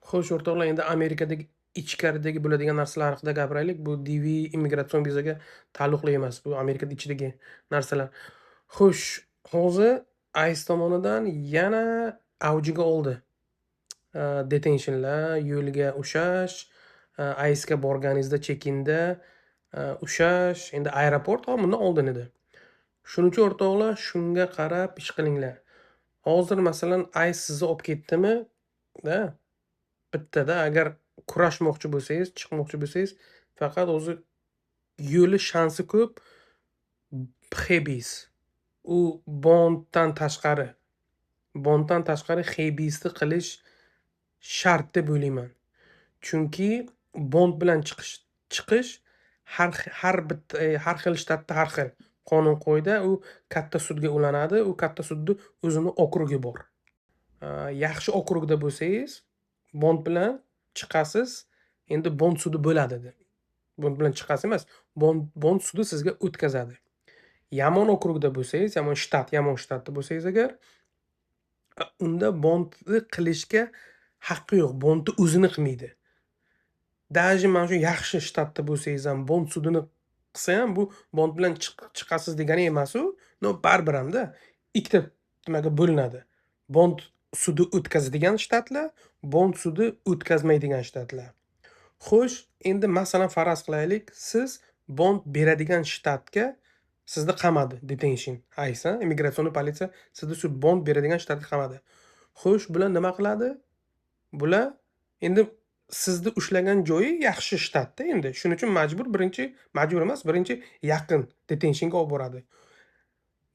Xo'sh, o'rtoqlar, endi Amerikadagi ichkaridagi bo'ladigan narsalar haqida gapiraylik. Bu DV immigratsion vizaga taalluqli emas. Bu Amerikada ichidagi narsalar. Xo'sh, hozir ICE tomonidan yana avjiga oldi. Detentionlar, yo'lga ushlash, ICEga borganingizda check-inda ushlash, endi aeroport ham bundan oldin edi. Shuning uchun o'rtoqlar, shunga qarab ish qilinglar. Hozir masalan ICE sizni olib ketdimi, da bittada agar kurashmoqchi bo'lsangiz, chiqmoqchi bo'lsangiz, faqat o'zi yo'li shansi ko'p xebis. U bonddan tashqari xebisni qilish shart deb o'ylayman. Chunki bond bilan chiqish har xil shtatda har xil qonun-qoida. U katta sudga ulanadi. U katta sudni o'zini okrugi bor. Yaxshi okrugda bo'lsangiz, bond bilan chiqasiz. Endi bond sudi bo'ladi. Bond bilan chiqasiz emas, bond sudi sizga o'tkazadi. Yomon okrugda bo'lsangiz, yomon shtatda bo'lsangiz agar, unda bondni qilishga haqqi yo'q. Bondni o'zini qilmaydi. Даже mana shu yaxshi shtatda bo'lsangiz ham bond sudini qilsa ham bu bond bilan chiqasiz degani emas u. No, baribir hamda ikkita nimaga bo'linadi. Bond sudi o'tkazadigan shtatlar, bond sudi o'tkazmaydigan shtatlar. Xo'sh, endi masalan faraz qilaylik, siz bond beradigan shtatga sizni qamadi, detention. ICE, immigratsion politsiya sizni shu bond beradigan shtatga qamadi. Xo'sh, bular nima qiladi? Bular endi sizni ushlagan joyi yaxshi shtatda endi. Shuning uchun majbur emas, birinchi yaqin detentionga olib boradi.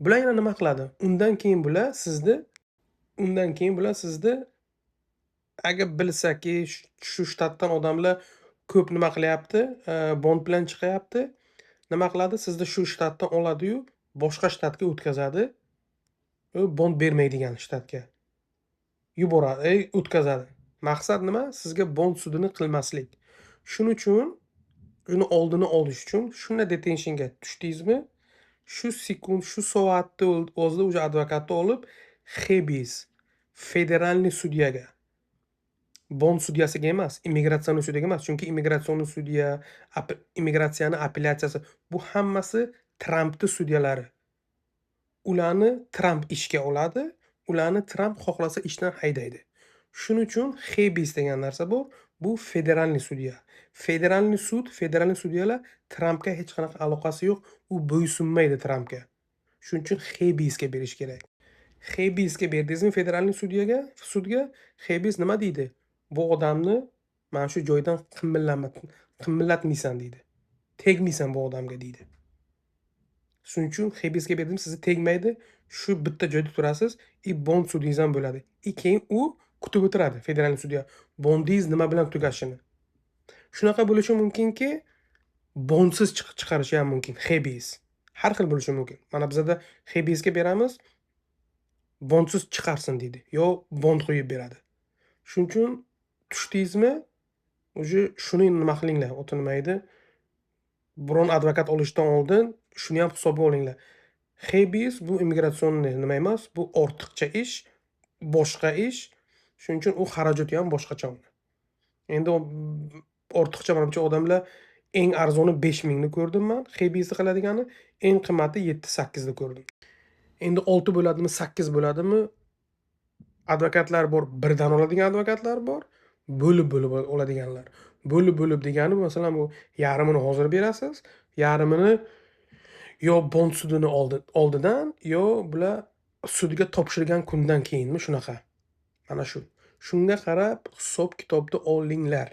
Bular yana nima qiladi? Undan keyin bular sizni agar bilsaki shu shtatdan odamlar ko'p nima qilyapti, bond bilan chiqyapti, nima qiladi? Sizni shu shtatdan oladi-yu, boshqa shtatga o'tkazadi. U bond bermaydigan shtatga yuboradi, o'tkazadi. Maqsad nima? Sizga bond sudini qilmaslik. Shuning uchun uni oldini olish uchun shunday detentionga tushdingizmi, shu sekund, shu soatni o'zida o'sha advokatni olib, xebis federalniy sudyaga, bond sudyasiga emas, immigratsiya sudyaga emas. Chunki immigratsiya sudya, immigratsiyani apellyatsiyasi bu hammasi Trampning sudyalari. Ularni Tramp ishga oladi, ularni Tramp xohlasa ishdan haydaydi. Shuning uchun xebis degan narsa bor. Bu federalniy sudya. Federalniy sudyalar Trampga hech qanaqa aloqasi yo'q. U bo'ysunmaydi Trampga. Shuning uchun xebisga berish kerak. Xebisga berdingizmi federalniy sudga, xebis nima deydi? Bu odamni mana shu joydan qimillatmaysan deydi. Tegmaysan bu odamga deydi. Shuning uchun xebisga berdim, sizni tegmaydi. Shu bitta joyda turasiz, bond sudingiz ham bo'ladi. Keyin u kutib o'tiradi federalniy sudya bondingiz nima bilan tugashini. Shunaqa bo'lishi mumkinki, bondsiz chiqarishi ham mumkin xebis. Har xil bo'lishi mumkin. Mana bizda xebisga beramiz, bondsiz chiqarsin deydi. Yo bond qo'yib beradi. Shuning uchun tushdingizmi, shuni nima qilinglar, o'ti nima edi? Biron advokat olishdan oldin shuni ham hisobga olinglar. Xebis bu immigratsionni nima emas, bu ortiqcha ish, boshqa ish. Shuning uchun u xarajati ham boshqacha. Endi ortiqcha menimcha odamlar eng arzoni 5000 ni ko'rdim men, xebisni qiladigani, eng qimmati 7-8 ni ko'rdim. Endi 6 bo'ladimi, 8 bo'ladimi? Advokatlar bor, birdan oladigan advokatlar bor, bo'lib oladiganlar. Bo'lib degani masalan bu yarmini hozir berasiz, yarmini yo bond sudini oldidan, yo bular sudga topshirgan kundan keyinmi, shunaqa. Mana shu. Shunga qarab hisob-kitobni olinglar.